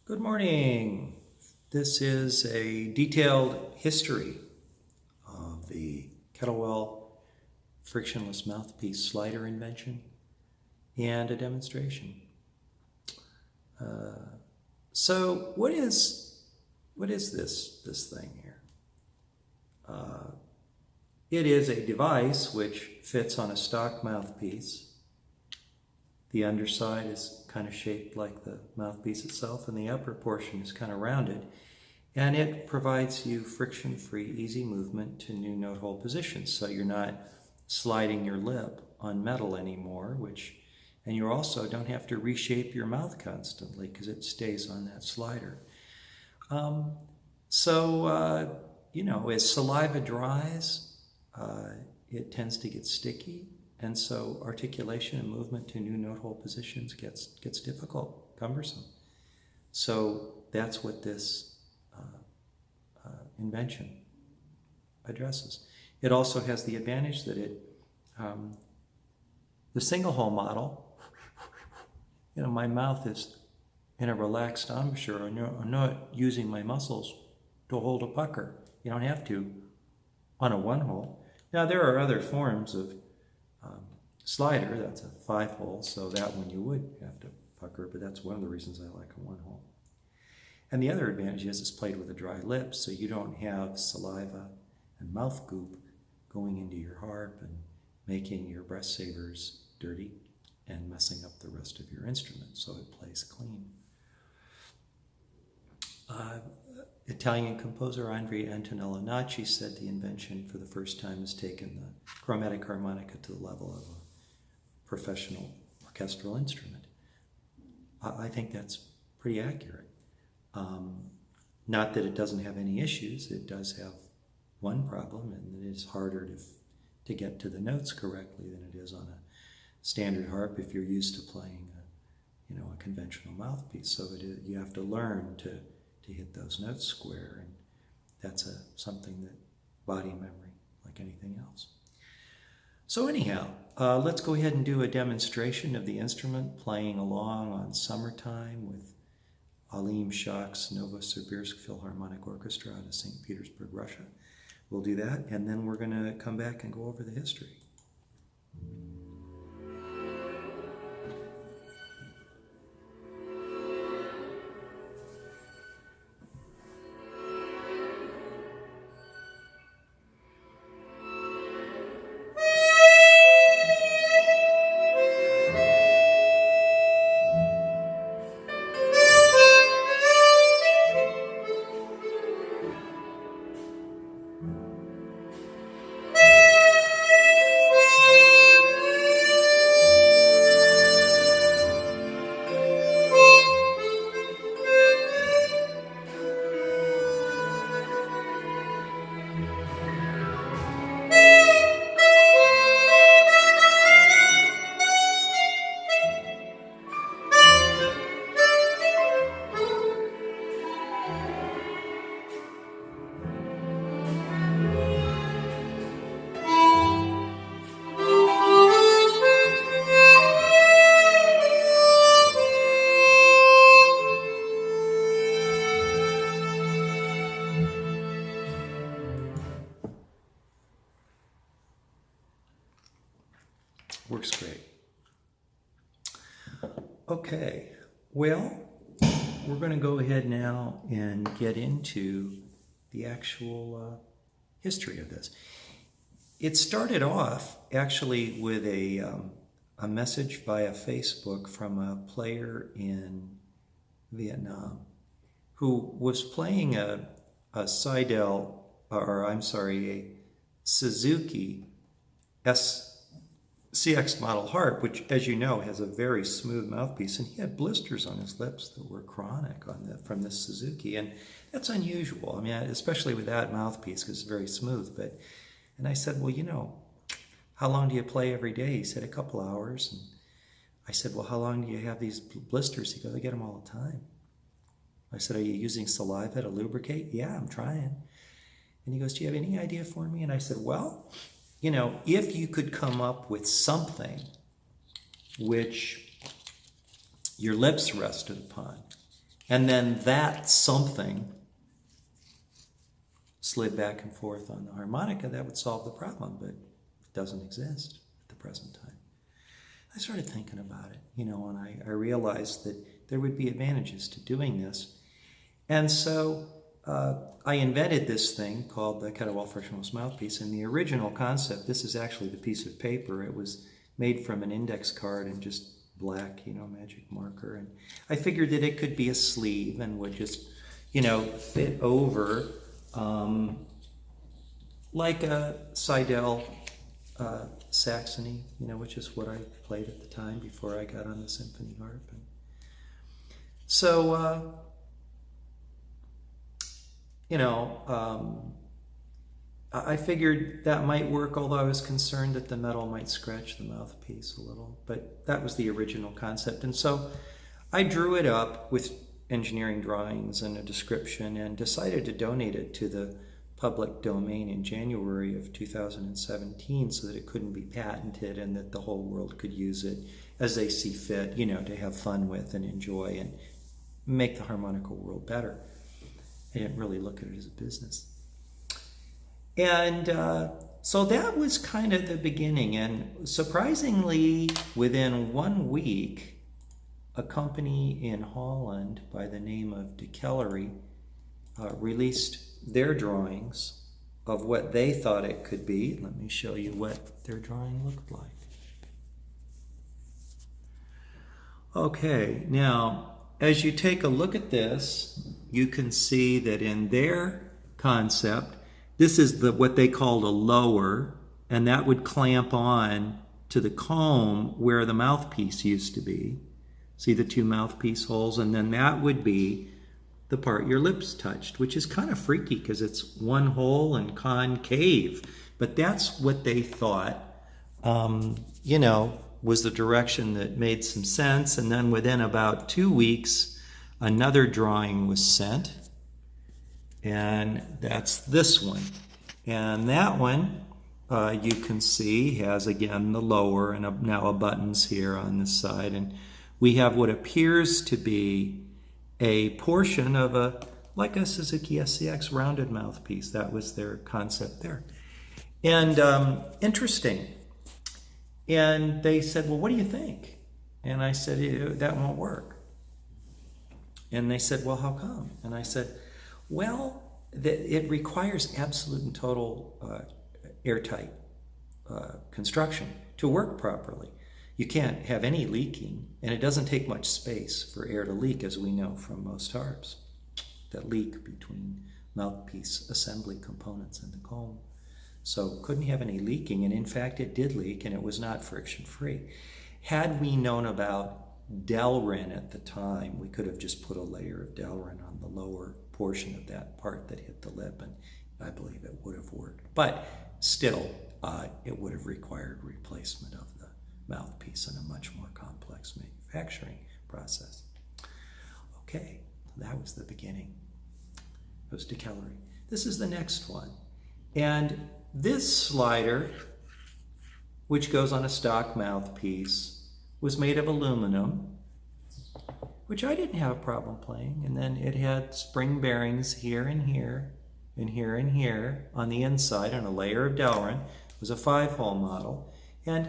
Good morning. This is a detailed history of the Kettlewell Frictionless Mouthpiece slider invention and a demonstration. So what is this thing here? It is a device which fits on a stock mouthpiece. The underside is kind of shaped like the mouthpiece itself, and the upper portion is kind of rounded. And it provides you friction-free, easy movement to new note hole positions. So you're not sliding your lip on metal anymore, and you also don't have to reshape your mouth constantly because it stays on that slider. As saliva dries, it tends to get sticky. And so articulation and movement to new note hole positions gets difficult, cumbersome. So that's what this invention addresses. It also has the advantage that the single hole model, my mouth is in a relaxed embouchure. I'm not using my muscles to hold a pucker. You don't have to on a one hole. Now there are other forms of slider, that's a 5-hole, so that one you would have to pucker, but that's one of the reasons I like a 1-hole. And the other advantage is it's played with a dry lip, so you don't have saliva and mouth goop going into your harp and making your breathsavers dirty and messing up the rest of your instrument, so it plays clean. Italian composer Andrea Antonello Nacci said the invention for the first time has taken the chromatic harmonica to the level of a professional orchestral instrument. I think that's pretty accurate. Not that it doesn't have any issues. It does have one problem, and it is harder to get to the notes correctly than it is on a standard harp if you're used to playing a conventional mouthpiece. So you have to learn to hit those notes square, and that's something that body memory, like anything else. So anyhow, let's go ahead and do a demonstration of the instrument playing along on Summertime with Alim Shach's Novosibirsk Philharmonic Orchestra out of St. Petersburg, Russia. We'll do that, and then we're going to come back and go over the history. Works great. Okay, well, we're going to go ahead now and get into the actual history of this. It started off actually with a message via Facebook from a player in Vietnam who was playing a Suzuki CX model harp, which, as you know, has a very smooth mouthpiece, and he had blisters on his lips that were chronic from this Suzuki, and that's unusual. I mean, especially with that mouthpiece, because it's very smooth. And I said, well, how long do you play every day? He said, a couple hours. And I said, well, how long do you have these blisters? He goes, I get them all the time. I said, are you using saliva to lubricate? Yeah, I'm trying. And he goes, do you have any idea for me? And I said, well, if you could come up with something which your lips rested upon And then that something slid back and forth on the harmonica, that would solve the problem, but it doesn't exist at the present time. I started thinking about it, and I realized that there would be advantages to doing this. And so I invented this thing called the Kettlewell Frictionless Mouthpiece. And the original concept, this is actually the piece of paper. It was made from an index card and just black, magic marker. And I figured that it could be a sleeve and would just, fit over like a Seidel Saxony, which is what I played at the time before I got on the symphony harp. And so, I figured that might work, although I was concerned that the metal might scratch the mouthpiece a little. But that was the original concept. And so I drew it up with engineering drawings and a description and decided to donate it to the public domain in January of 2017 so that it couldn't be patented and that the whole world could use it as they see fit, to have fun with and enjoy and make the harmonica world better. I didn't really look at it as a business. And so that was kind of the beginning. And surprisingly, within 1 week, a company in Holland by the name of De Kellery released their drawings of what they thought it could be. Let me show you what their drawing looked like. Okay, now, as you take a look at this, you can see that in their concept, this is what they called a lower, and that would clamp on to the comb where the mouthpiece used to be. See the two mouthpiece holes? And then that would be the part your lips touched, which is kind of freaky because it's one hole and concave. But that's what they thought, was the direction that made some sense. And then within about 2 weeks, another drawing was sent. And that's this one. And that one, you can see, has again the lower and now a buttons here on this side. And we have what appears to be a portion of like a Suzuki SCX rounded mouthpiece. That was their concept there. And interesting. And they said, well, what do you think? And I said, that won't work. And they said, well, how come? And I said, well, it requires absolute and total airtight construction to work properly. You can't have any leaking, and it doesn't take much space for air to leak, as we know from most harps that leak between mouthpiece assembly components and the comb. So couldn't have any leaking, and in fact it did leak, and it was not friction-free. Had we known about Delrin at the time, we could have just put a layer of Delrin on the lower portion of that part that hit the lip, and I believe it would have worked. But still, it would have required replacement of the mouthpiece in a much more complex manufacturing process. Okay, that was the beginning. It was De Kellery. This is the next one. And this slider, which goes on a stock mouthpiece, was made of aluminum, which I didn't have a problem playing. And then it had spring bearings here and here, and here and here on the inside, and a layer of Delrin. It was a 5-hole model. And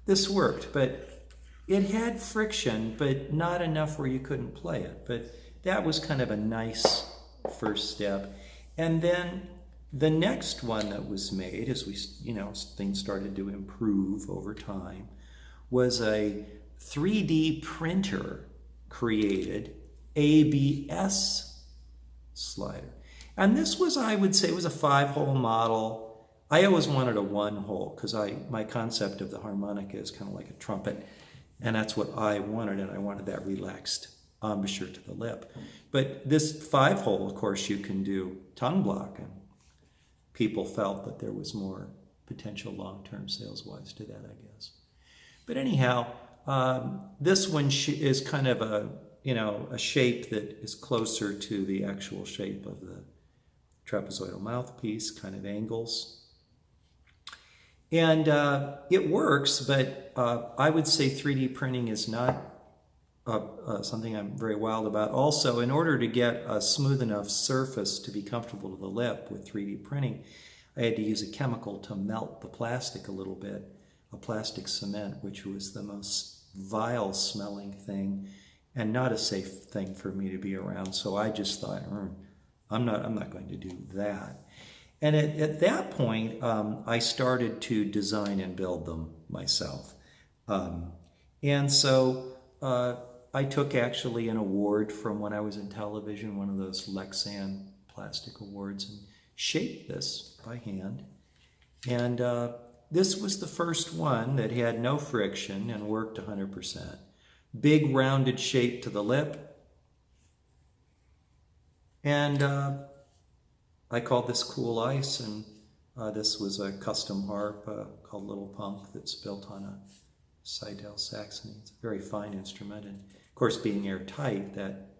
this worked, but it had friction, but not enough where you couldn't play it. But that was kind of a nice first step. And then the next one that was made, as we, things started to improve over time, was a 3D printer created ABS slider. And this was, I would say, was a 5-hole model. I always wanted a 1-hole because my concept of the harmonica is kind of like a trumpet, and that's what I wanted, and I wanted that relaxed embouchure to the lip. But this 5-hole, of course, you can do tongue block, and people felt that there was more potential long-term sales-wise to that, I guess. But anyhow, this one is kind of a shape that is closer to the actual shape of the trapezoidal mouthpiece, kind of angles. And it works, but I would say 3D printing is not something I'm very wild about. Also, in order to get a smooth enough surface to be comfortable to the lip with 3D printing, I had to use a chemical to melt the plastic a little bit, a plastic cement, which was the most vile smelling thing and not a safe thing for me to be around. So I just thought, I'm not going to do that. And at that point, I started to design and build them myself. And so I took actually an award from when I was in television, one of those Lexan plastic awards, and shaped this by hand. And this was the first one that had no friction and worked 100%. Big rounded shape to the lip. And I called this Cool Ice, and this was a custom harp called Little Punk that's built on a Seidel Saxony. It's a very fine instrument, and of course being airtight, that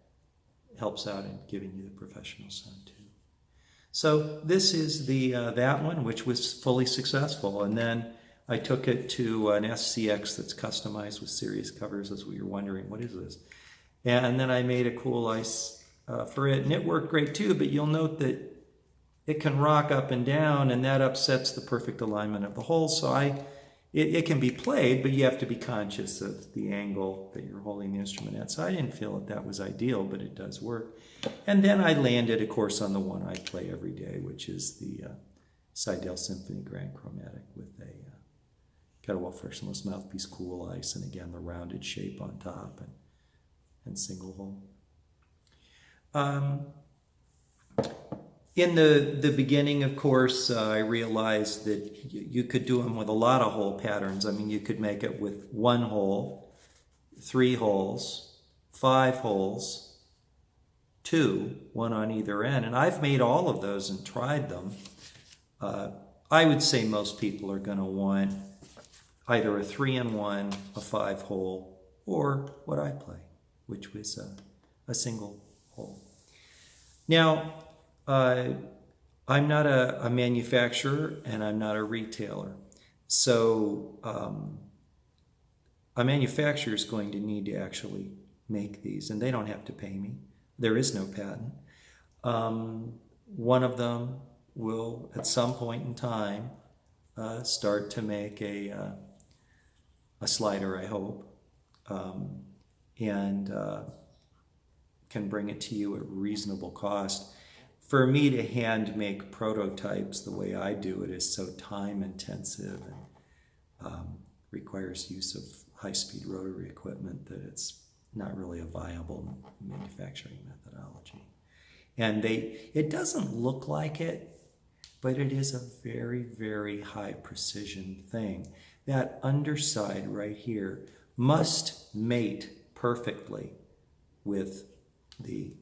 helps out in giving you the professional sound too. So this is the that one, which was fully successful, and then I took it to an SCX that's customized with serious covers, as we were wondering, what is this? And then I made a Cool Ice for it, and it worked great too, but you'll note that it can rock up and down, and that upsets the perfect alignment of the hole. So it can be played, but you have to be conscious of the angle that you're holding the instrument at. So I didn't feel that was ideal, but it does work. And then I landed, of course, on the one I play every day, which is the Seidel Symphony Grand Chromatic with a Kettlewell Frictionless Mouthpiece Cool Ice, and again, the rounded shape on top and single hole. In the beginning, of course, I realized that you could do them with a lot of hole patterns. I mean, you could make it with 1 hole, 3 holes, 5 holes, 2, 1 on either end. And I've made all of those and tried them. I would say most people are going to want either a 3-in-1, a 5-hole, or what I play, which was a single hole. Now, I'm not a manufacturer, and I'm not a retailer. So a manufacturer is going to need to actually make these, and they don't have to pay me. There is no patent. One of them will, at some point in time, start to make a slider, I hope, and can bring it to you at reasonable cost. For me to hand make prototypes the way I do it is so time intensive and requires use of high-speed rotary equipment that it's not really a viable manufacturing methodology. And it doesn't look like it, but it is a very, very high precision thing. That underside right here must mate perfectly with the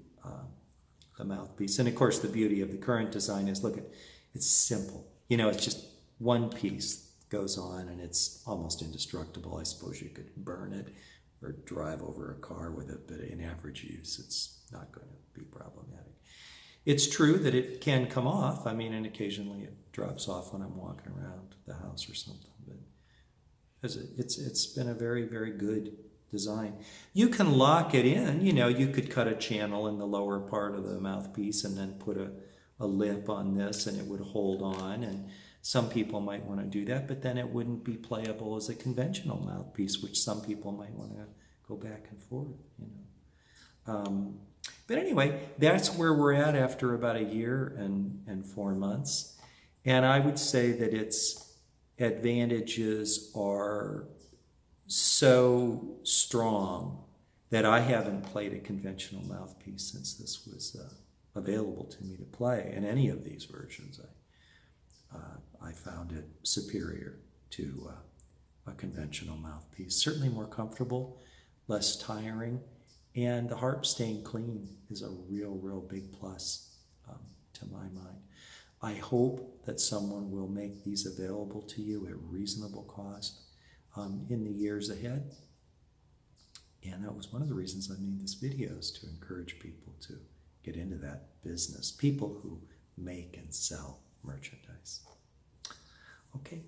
mouthpiece. And of course, the beauty of the current design is, look, it's simple. You know, it's just one piece goes on, and it's almost indestructible. I suppose you could burn it or drive over a car with it, but in average use, it's not going to be problematic. It's true that it can come off. I mean, and occasionally it drops off when I'm walking around the house or something, but it's been a very, very good design. You can lock it in. You know, you could cut a channel in the lower part of the mouthpiece and then put a lip on this, and it would hold on. And some people might want to do that, but then it wouldn't be playable as a conventional mouthpiece, which some people might want to go back and forth, you know. But anyway, that's where we're at after about a year and 4 months. And I would say that its advantages are so strong that I haven't played a conventional mouthpiece since this was available to me to play. In any of these versions, I found it superior to a conventional mouthpiece. Certainly more comfortable, less tiring, and the harp staying clean is a real big plus to my mind. I hope that someone will make these available to you at reasonable cost in the years ahead. And that was one of the reasons I made this video, is to encourage people to get into that business. People who make and sell merchandise. Okay.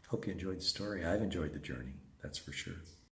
Hope you enjoyed the story. I've enjoyed the journey, that's for sure.